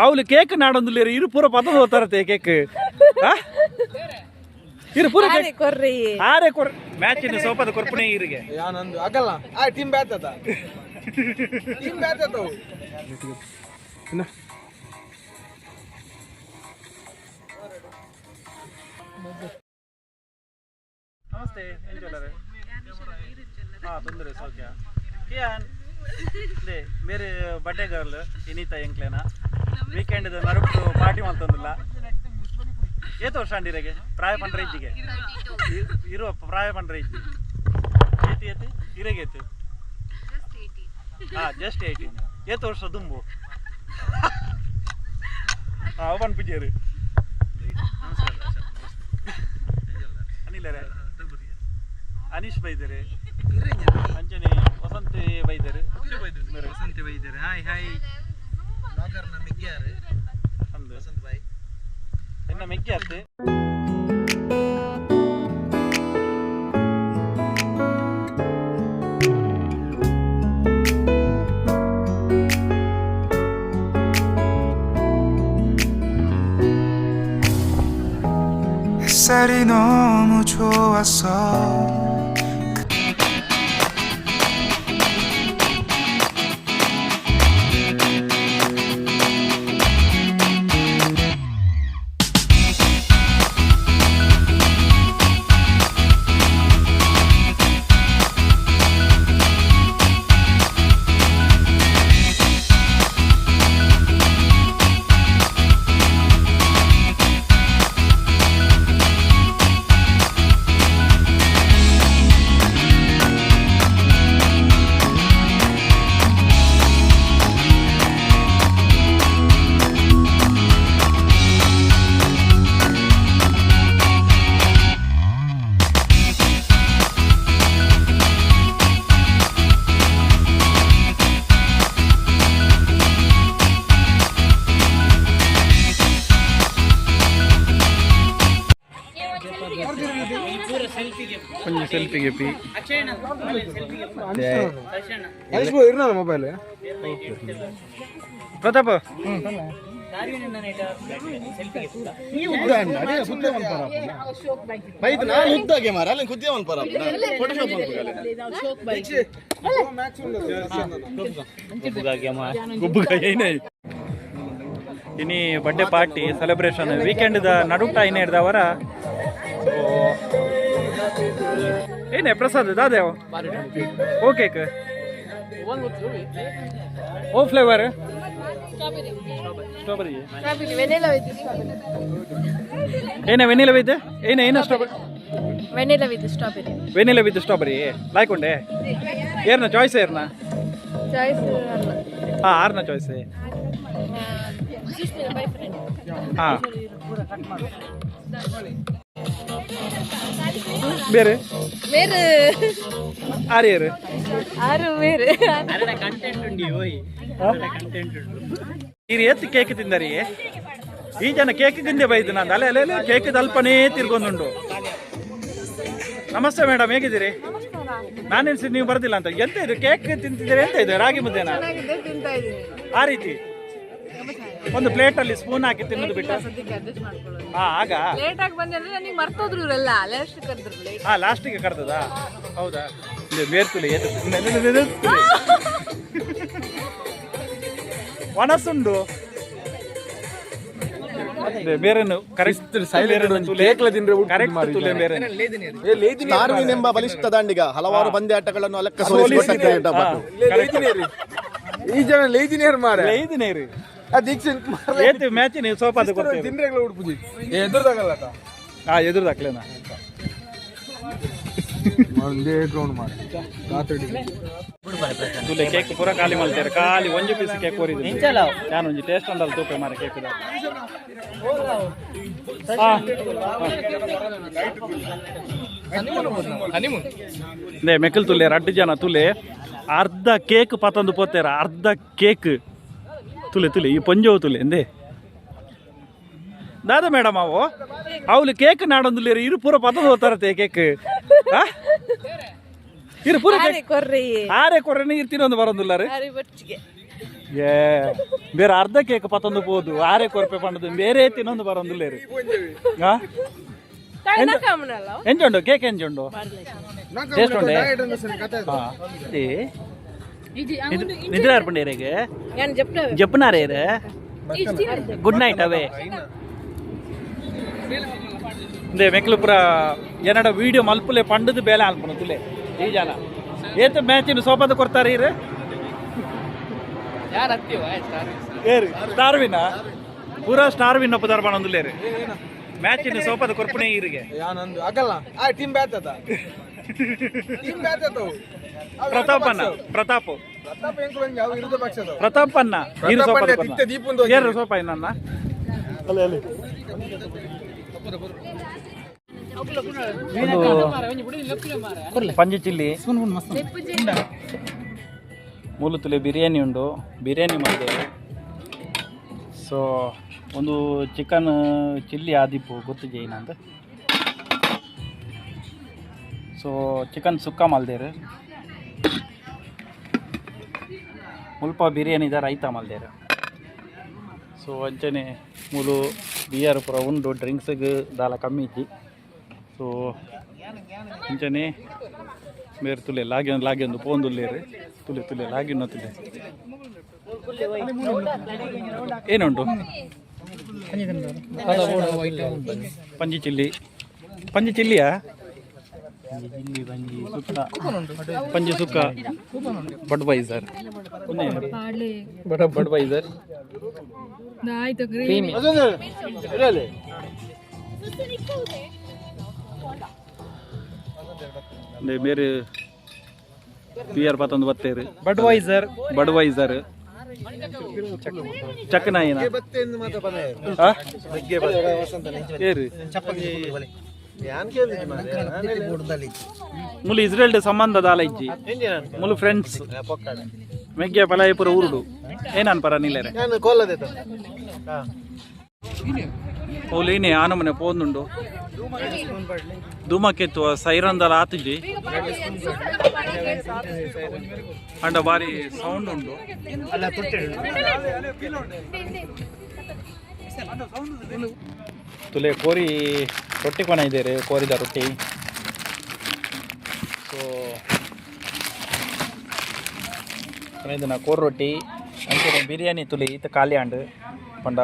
ಅವಳು ಕೇಕ್ ನಾಡೊಂದು ಇರು ಪೂರ ಪತಂದು ಹೋಗ್ತಾರತ್ತೆ ಕೇಕ್ ಇರು ಪೂರ ಕೊರ್ರಿ ಆರೆ ಕೊರ್ ಮ್ಯಾಚಿನ ಸೋಪದ ಕೊರ್ಪಣೆ ಇರಿಗೆ ಯಾನಂದು ಆಗಲ್ಲ ಆ ಟೀಮ್ ಬ್ಯಾತದ ಟೀಮ್ ಬ್ಯಾತದ ಇನ್ನ ನಮಸ್ತೆ ಎಂಜೋಲರೆ ತೊಂದರೆ ಸೌಖ್ಯ ಕಿಯಾನ್ ಅದೇ ಬೇರೆ ಬಡ್ಡೆ ಗರ್ಲ್ ಇನಿತಾ ಎಂಕ್ಲೇನ ವೀಕೆಂಡ್ ನರುಟು ಪಾರ್ಟಿ ಮಾಡ್ತಂದಿಲ್ಲ ಏತು ವರ್ಷ ಅಂಡಿರೆಗೆ ಪ್ರಾಯ ಪಂಡ್ರ ಇಜ್ಜಿಗೆ ಇರುವ ಪ್ರಾಯ ಪಂಡ್ರ ಇಜ್ಜಿ ಏತಿ ಏತಿ ಇರೆಗೆ ಏತು ಜಸ್ಟ್ 18 ಏತು ವರ್ಷ ದುಂಬು ಅವನ್ ಪಿಜೇರು ಅನಿಲರೇ ಅನೀಶ್ ಬೈದರೆ ಅಂಜನೆ ವಸಂತಿ ಬೈದರೆ ವಸಂತಿ ಬೈದರೆ ಹಾಯ್ ಹಾಯ್ ನಾಗರ್ನ ಮೆಗ್ಗ್ಯಾರೆ ಅಂದು ವಸಂತ ಬಾಯ್ ಇನ್ನ ಮೆಗ್ಗೆ ಅತ್ತೆ 햇살이 너무 좋았어 కొంచెం సెల్ఫీಗೆ ಪಿ ಇರ್ನ ಮೊಬೈಲ್ ಪ್ರತಾಪ ಇನಿ ಬರ್ಡೇ ಪಾರ್ಟಿ ಸೆಲೆಬ್ರೇಷನ್ ವೀಕೆಂಡ್ ನಡುಟ ಏನೇ ಹಿಡ್ದವರ ಏನೇ ಪ್ರಸಾದ್ ದಾದೇವ್ ಓ ಕೇಕ್ ಓ ಫ್ಲೇವರ್ ಸ್ಟ್ರಾಬೆರಿ ಏನೇ ವೆನಿಲಾ ವಿತ್ ಏನ ಸ್ಟ್ರಾಬೆರಿ ವೆನಿಲಾ ವಿತ್ ಸ್ಟ್ರಾಬೆರಿ ಲಾಯ್ಕೊಂಡೆ ಏರ್ನ ಚಾಯ್ಸ್ ಏರ್ನ ಆರ್ನ ಚಾಯ್ಸ್ ಬೇರೆ ಆರ್ಯರು ಇರು ಎತ್ತು ಕೇಕ್ ತಿಂದರಿ ಈ ಜನ ಕೇಕ್ ತಿಂದೆ ಬೈದು ನಾನು ಅಲೆ ಅಲೆ ಕೇಕ್ ಅಲ್ಪನೇ ತಿರ್ಗೊಂಡುಂಡು ನಮಸ್ತೆ ಮೇಡಮ್ ಹೇಗಿದ್ದೀರಿ ನಾನೆನ್ಸಿ ನೀವು ಬರ್ದಿಲ್ಲ ಅಂತ ಎಂತ ಇದು ಕೇಕ್ ತಿಂತಿದ್ದೀರಿ ಎಂತ ಇದು ರಾಗಿ ಮುದ್ದೆನಾ ಆ ರೀತಿ ಒಂದು ಪ್ಲೇಟ್ ಅಲ್ಲಿ ಸ್ಪೂನ್ ಹಾಕಿ ತಿನ್ನೋದು ಬಿಟ್ಟು ಆಗ ಲಾಸ್ಟಿಗೆ ಕರ್ತದ ಹೌದಾ ಬೇರ್ತುಲಿ ಒಣಸುಂಡು ಬೇರೆನು ಕರೆಕ್ಟ್ ಎಂಬ ಬಲಿಷ್ಠ ದಾಂಡಿಗ ಹಲವಾರು ಪಂದ್ಯಾಟಗಳನ್ನು ಈ ಜನ ಲೇಜಿನಿಯರ್ ಮಾರೆ ಲೇಜಿನೇರಿ ಏತು ಮ್ಯಾಚ್ ನೀವು ಸೋಪಾದ ಎದುರ್ದಾಕ್ಲೇನಾ ತುಲೆ ಕೇಕ್ ಪೂರ ಖಾಲಿ ಮಾಡ್ತಾರೆ ಖಾಲಿ ಒಂಜು ಪೀಸ್ ಕೇಕ್ ಕೋರಿದ್ದು ನಾನು ಒಂಜಿ ಟೇಸ್ಟ್ ಅಂದಲ್ಲ ತೂಕ ಮಾರ ಕೇಕ್ ಮೆಕ್ಕಲ್ ತುಲೆ 2 ಜನ ತುಲೆ ಅರ್ಧ ಕೇಕ್ ಪತ್ತೊಂದು ಪೋತೇರ ಅರ್ಧ ಕೇಕ್ ತುಲೆ ತುಲೆ ಈ ಪಂಜವು ತುಲೆ ಎಂದೇ ದಾದ ಮೇಡಮ್ ಅವಳು ಕೇಕ್ ನಾಡೊಂದು ಇರು ಪೂರ ಪತ್ತೊಂದು ಹೋಗ್ತಾರತ್ತೆ ಕೇಕ್ ಇರು ಪೂರ ಆರೆ ಕೊರ್ರೆ ಇರ್ತೀನಿ ಒಂದು ಬರೋದಿಲ್ಲ ರೀ ಏ ಬೇರೆ ಅರ್ಧ ಕೇಕ್ ಪತ್ತೊಂದು ಪೋದು ಆರೆ ಕೊರಪೆ ಪಂಡದು ಬೇರೆ ತಿನ್ನೊಂದು ಬರೊಂದುಲ್ಲೆ ರೀ ಎಂಜುಂಡು ಕೇಕ್ ಎಂಜುಂಡು ಟೇಸ್ಟ್ ಉಂಡೆ ನಿದ್ರೆ ಅರ್ಪಂಡೇರೆಗೆ ಜಪ್ಪನಾರೇರೆ ಗುಡ್ ನೈಟ್ ಅವೇ ಇಂದೆ ಮೆಕ್ಲು ಪುರ ಏನಡ ವಿಡಿಯೋ ಮಲ್ಪುಲೆ ಪಂಡದು ಬೇಲೆ ಅಲ್ಪನು ತುಲೆ ಈ ಜನ ಏತ ಮ್ಯಾಚಿನ ಸೋಪದ ಕೊಡ್ತಾರೆ ಇರು ಏರಿ ಸ್ಟಾರ್ವಿನ ಪೂರಾ ಸ್ಟಾರ್ವಿನ್ ಒಪ್ಪದಾರ ಬಂದಲೇ ರೀ ಮ್ಯಾಚಿನ ಸೋಪದ ಕೊರ್ಪಣೆ ಇರಿಗೆ ಯಾನಂದು ಆಗಲ್ಲ ಆ ಟೀಮ್ ಬ್ಯಾಟ್ ಅದ ಟೀಮ್ ಬ್ಯಾಟ್ ಅದ ಪ್ರತಾಪನ್ನ ಪ್ರತಾಪ್ ಪ್ರತಾಪ್ ಎಂಕ್ಲಂಗೆ ಅವು ವಿರುದ್ಧ ಪಕ್ಷದ ಪ್ರತಾಪನ್ನ ಇರು ಸೋಪದ ತಿತ್ತ ದೀಪುಂದು ಏರು ಸೋಪ ಇನ್ನನ್ನ ಅಲ್ಲಿ ಅಲ್ಲಿ ಪಂಜಿ ಚಿಲ್ಲಿ ಮೂಲು ತುಲೆ ಬಿರಿಯಾನಿ ಉಂಡು ಬಿರಿಯಾನಿ ಮಾಡಿದ್ದೇವೆ ಸೊ ಒಂದು ಚಿಕನ್ ಚಿಲ್ಲಿ ಆದಿಪ್ಪು ಗೊತ್ತು ಜೈನ ಅಂತ ಸೊ ಚಿಕನ್ ಸುಕ್ಕ ಮಲ್ದೇರು ಮುಲ್ಪ ಬಿರಿಯಾನಿದ ರೈತ ಮಲ್ದೇರು ಸೊ ಅಂಚನೆ ಮೂಲು ಬಿಯರ್ ಪುರ ಉಂಡು ಡ್ರಿಂಕ್ಸ್ಗೆ ದಾಲ ಕಮ್ಮಿ ಇಜ್ಜಿ ಸೊ ಅಂಚನೆ ಬೇರೆ ತುಲೆ ಲಾಗಿ ಒಂದು ಪೋಂದುಲ್ಲೇರು ತುಲೆ ತುಲೆ ಲಾಗಿನ ತುಲೆ ಏನುಂಟು ಪಂಜಿ ಚಿಲ್ಲಿ ಪಂಜಿ ಚಿಲ್ಲಿಯಾ ಚಿಲ್ಲಿ ಪಂಜಿ ಸುಕ್ಕ ಪಂಜಿ ಸುಕ್ಕ ಬಡ್ವೈಸರ್ ಬಡ್ವೈಸರ್ ಬೇರೆ ಬಿಯರ್ ಪತ್ತೊಂದು ಬತ್ತೇರು ಬಡ್ವೈಸರ್ ಚಕ್ಕನಾಯಿನ ಏರು ಮುಲು ಇಸ್ರೇಲ್ ಸಂಬಂಧ ದಾಲ ಇಜ್ಜಿ ಮುಲು ಫ್ರೆಂಡ್ಸ್ ಮೆಗ್ಗೆ ಪಲಾಯಪುರ ಊರುಡು ಏನಾನ್ ಪರ ನಿಲ್ಲೇರೆ ಓಲೇನೆ ಆನಮನೆ ಪೋಂದುಂಡು ಧೂಮಕೆತ್ತು ಸೈರಂದಲ ಆತುಜಿ ಅಂಡ ಬಾರಿ ಸೌಂಡ್ ಉಂಡು ತುಲೆ ಕೋರಿ ರೊಟ್ಟಿ ಕೊನ ಇದ್ದೇರೆ ಕೋರಿದ ರೊಟ್ಟಿ ಸೊ ಇದನ್ನ ಕೋರ್ ರೊಟ್ಟಿ ಅಂಚೆ ಬಿರಿಯಾನಿ ತುಲಿ ಈತ ಖಾಲಿ ಅಂಡು ಪಂಡ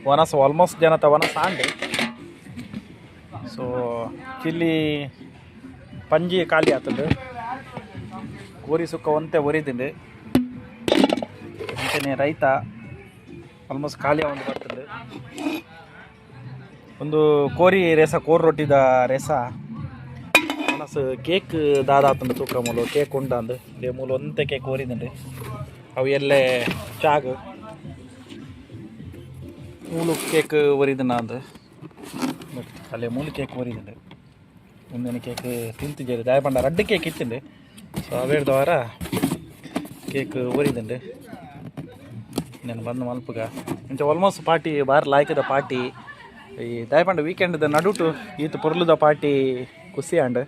ವನಸ ಆಲ್ಮೋಸ್ಟ್ ಜನತ ವನಸ ಅಂಡು ಸೊ ಚಿಲ್ಲಿ ಪಂಜಿ ಖಾಲಿ ಆತುಂಡು ಕೋರಿ ಸುಕ್ಕ ಒಂತೆ ಒರಿದಿಂಡು ಅಂಚನೆ ರೈತ ಆಲ್ಮೋಸ್ಟ್ ಖಾಲಿ ಒಂದು ಬರ್ತದೆ ಒಂದು ಕೋರಿ ರೇಸ ಕೋರ್ ರೊಟ್ಟಿದ ರೇಸ ಮನಸ್ಸು ಕೇಕ್ ದಾದಾತುಂಡು ತೂಕ ಮೂಲು ಕೇಕ್ ಉಂಡಂದು ಇದೇ ಮೂಲು ಒಂತೆ ಕೇಕ್ ಒರಿದಿಂಡು ಅವು ಎಲ್ಲೇ ಚಾಗ್ ಮೂಲು ಕೇಕ್ ಒರಿದಿನ ಅಂದು ಅಲ್ಲೇ ಮೂಲು ಕೇಕ್ ಒರಿದಿಂಡು ಮುಂದಿನ ಕೇಕ್ ತಿಂತಿದ್ದೇವೆ ದಾಯ ಪಂಡ ರಡ್ಡು ಕೇಕ್ ಇತ್ತಿಂಡು ಸೊ ಅವೇರ್ದವಾರ ಕೇಕ್ ಒರಿದಿಂಡು నేను ಬಂದು ಮಲ್ಪುಗ ಇಂಚ ಆಲ್ಮೋಸ್ಟ್ ಪಾರ್ಟಿ ಬಾರಿ ಲಾಯ್ಕದ ಪಾರ್ಟಿ ಈ ದಾಯಪಂಡ ವೀಕೆಂಡ್ದ ನಡುಟು ಈತ ಪೊರ್ಲುದ ಪಾರ್ಟಿ ಖುಷಿ ಅಂಡ್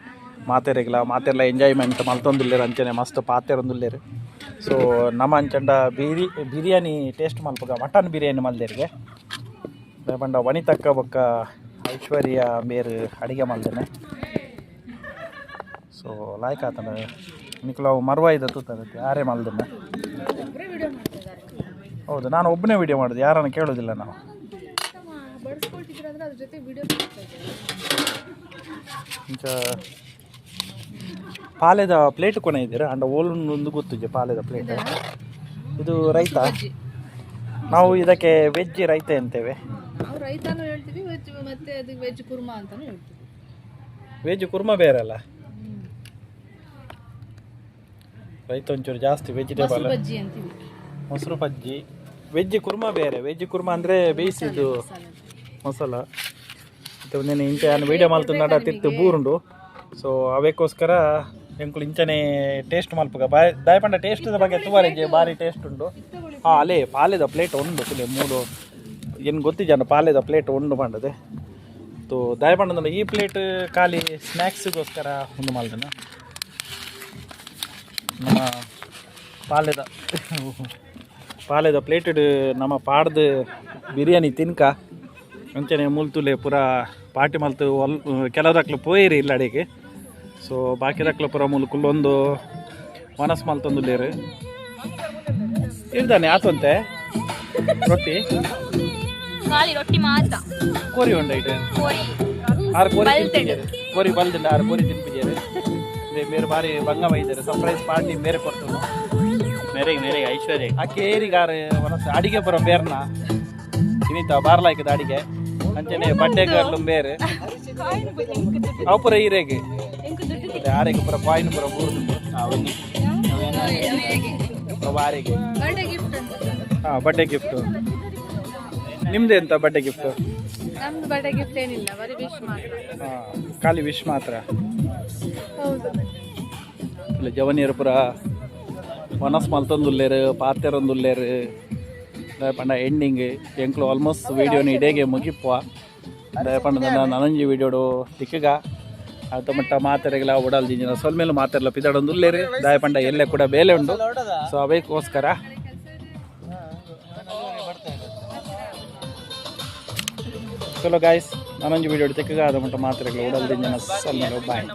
ಮಾತೆರೆಗ್ಲ ಮಾತೆರ್ಲ ಎಂಜಾಯ್ಮೆಂಟ್ ಮಲ್ತೊಂದುಲ್ಲೇರು ಅಂಚನೆ ಮಸ್ತ್ ಪಾತೆರೊಂದುಲ್ಲೇರು ಸೊ ನಮ್ಮ ಅಂಚಂಡ ಬಿರಿಯಾನಿ ಟೇಸ್ಟ್ ಮಲ್ಪುಗ ಮಟನ್ ಬಿರಿಯಾನಿ ಮಲ್ದೇರಿಗೆ ದಾಯಪಂಡ ವನಿತಕ್ಕ ಬೊಕ್ಕ ಐಶ್ವರ್ಯ ಬೇರು ಅಡಿಗೆ ಮಲ್ದೇನೆ ಸೊ ಲಾಯ್ಕ್ ಆತನ ನಿಕ್ಲಾವು ಮರ್ವಾಯ್ದ ತೂತದಕ್ಕೆ ಆರೇ ಮಲ್ದನ್ನ ಹೌದು ನಾನು ಒಬ್ಬನೇ ವಿಡಿಯೋ ಮಾಡೋದು ಯಾರನ್ನು ಕೇಳೋದಿಲ್ಲ ನಾವು ಇಂಚ ಪಾಲೆದ ಪ್ಲೇಟ್ ಕೊನೆ ಇದ್ದೀರಾ ಅಂಡ ಓಲೊಂದು ಗೊತ್ತಿದೆ ಪಾಲೆದ ಪ್ಲೇಟ್ ಇದು ರೈತ ನಾವು ಇದಕ್ಕೆ ವೆಜ್ ರೈತ ಅಂತೇವೆ ವೆಜ್ ಕುರ್ಮಾ ಬೇರೆ ಅಲ್ಲ ರೈತ ಒಂಚೂರು ಜಾಸ್ತಿ ವೆಜಿಟೇಬಲ್ ಮೊಸರು ಬಜ್ಜಿ ವೆಜ್ ಕುರ್ಮಾ ಬೇರೆ ವೆಜ್ ಕುರ್ಮಾ ಅಂದರೆ ಬೇಯಿಸಿದ್ದು ಮಸಾಲ ಮತ್ತು ಒಂದೇನು ಇಂಚೆ ನಾನು ವೀಡಿಯೋ ಮಲ್ತುಂಡ ತಿತ್ತು ಬೂರುಂಡು ಸೊ ಅವಕ್ಕೋಸ್ಕರ ಎಂಕುಲು ಇಂಚನೆ ಟೇಸ್ಟ್ ಮಲ್ಪುಗ ದಾಯಪಂಡ ಟೇಸ್ಟ್ದ ಬಗ್ಗೆ ತುವಾರಿಗೆ ಭಾರಿ ಟೇಸ್ಟ್ ಉಂಡು ಅಲ್ಲೇ ಪಾಲೆದ ಪ್ಲೇಟ್ ಉಂಡು ತುಲೆ ಮೂರು ಏನು ಗೊತ್ತಿಜಾನ ಪಾಲೆದ ಪ್ಲೇಟ್ ಉಂಡು ಪಂಡದೆ ತೋ ದಾಯಪಂಡ ಈ ಪ್ಲೇಟ್ ಖಾಲಿ ಸ್ನ್ಯಾಕ್ಸಿಗೋಸ್ಕರ ಒಂದು ಮಲ್ದನ ನಮ್ಮ ಪಾಲೆದ ಪಾಲೆದ ಪ್ಲೇಟೆಡ್ ನಮ್ಮ ಪಾಡ್ದು ಬಿರಿಯಾನಿ ತಿನ್ಕ ಅಂಚನೆ ಮುಲ್ತುಲೆ ಪೂರ ಪಾರ್ಟಿ ಮಲ್ತು ಕೆಲವದಕ್ಲು ಪೋಯಿರಿ ಇಲ್ಲ ಅಡಿಗೆ ಸೊ ಬಾಕಿದಕ್ಲು ಪೂರ ಮುಲ್ಕುಲ್ಲೊಂದು ಮನಸ್ ಮಲ್ತೊಂದುಲ್ಲೇರು ಇರ್ದಾನೆ ಆತಂತೆ ರೊಟ್ಟಿ ಖಾಲಿ ರೊಟ್ಟಿ ಮಾತ್ರ ಕೋರಿ ಉಂಡ ಐಟೆ ಕೋರಿ ಆರು ಕೋರಿ ತಿನ್ಪಿದ್ದಾರೆ ಕೋರಿ ಬಲ್ದಿಲ್ಲ ಆರು ಕೋರಿ ತಿನ್ಪಿದ್ದಾರೆ ಮೇರೆ ಬಾರಿ ಬಂಗ ಬೈದ್ದಾರೆ ಸರ್ಪ್ರೈಸ್ ಪಾರ್ಟಿ ಮೇರೆ ಕೊಡ್ತು ಮೇರೆಗೆ ಐಶ್ವರ್ಯ ಆ ಕೇರಿಗಾರ ಮನಸ್ಸು ಅಡಿಗೆ ಪುರ ಬೇರ್ನ ಇನ್ನಿತ ಬಾರ್ಲಾಯ್ಕದ ಅಡಿಗೆ ಅಂಚನೆ ಬಡ್ಡೆಗಳು ಬೇರೆ ಅವು ಪುರ ಹೀರೆಗೆ ಆರೆಗೆ ಪುರ ಕಾಯಿನ್ ಪುರ ಬಾರಿಗೆ ಹಾಂ ಬಡ್ಡೆ ಗಿಫ್ಟು ನಿಮ್ದು ಎಂತ ಬಡ್ಡೆ ಗಿಫ್ಟು ನಮ್ದು ಬಡ್ಡೆ ಗಿಫ್ಟ್ ಏನಿಲ್ಲ ಬರೀ ವಿಶ್ ಮಾತ್ರ ಹಾಂ ಖಾಲಿ ವಿಶ್ ಮಾತ್ರ ಹೌದು ಇಲ್ಲ ಜವನಿಯರು ಪುರ ಮನಸ್ ಮಲ್ತೊಂದುಲ್ಲೇರು ಪಾತೆರೊಂದುಲ್ಲೇರು ಪಂಡ ಎಂಡಿಂಗ್ ಎಂಕ್ಲು ಆಲ್ಮೋಸ್ಟ್ ವೀಡಿಯೋನ ಇಡೇಗೆ ಮುಗಿಪ್ಪುವ ಪಂಡ ನನಂಜಿ ವೀಡಿಯೋಡು ತಿಕ್ಕಗ ಅದು ಮಟ್ಟ ಮಾತೆರೆಗಳ ಉಡಲ್ ದಿಂಜಿನ ಸ್ವಲ್ಪ ಮೇಲೆ ಮಾತೆರಲ್ಲ ಪಿದಾಡೊಂದುಲ್ಲೇರು ದಾಯ ಪಂಡ ಎಲ್ಲೇ ಕೂಡ ಬೇಲೆ ಉಂಟು ಸೊ ಅವಕ್ಕೋಸ್ಕರ ಚಲೋ ಗಾಯ್ಸ್ ನನಂಜಿ ವೀಡಿಯೋ ತಿಕ್ಕಗ ಅದು ಮಟ್ಟ ಮಾತೆರೆಗಳ ಉಡಲ್ ದಿಂಜಿನ ಸ್ವಲ್ಪ ಬಾಯ್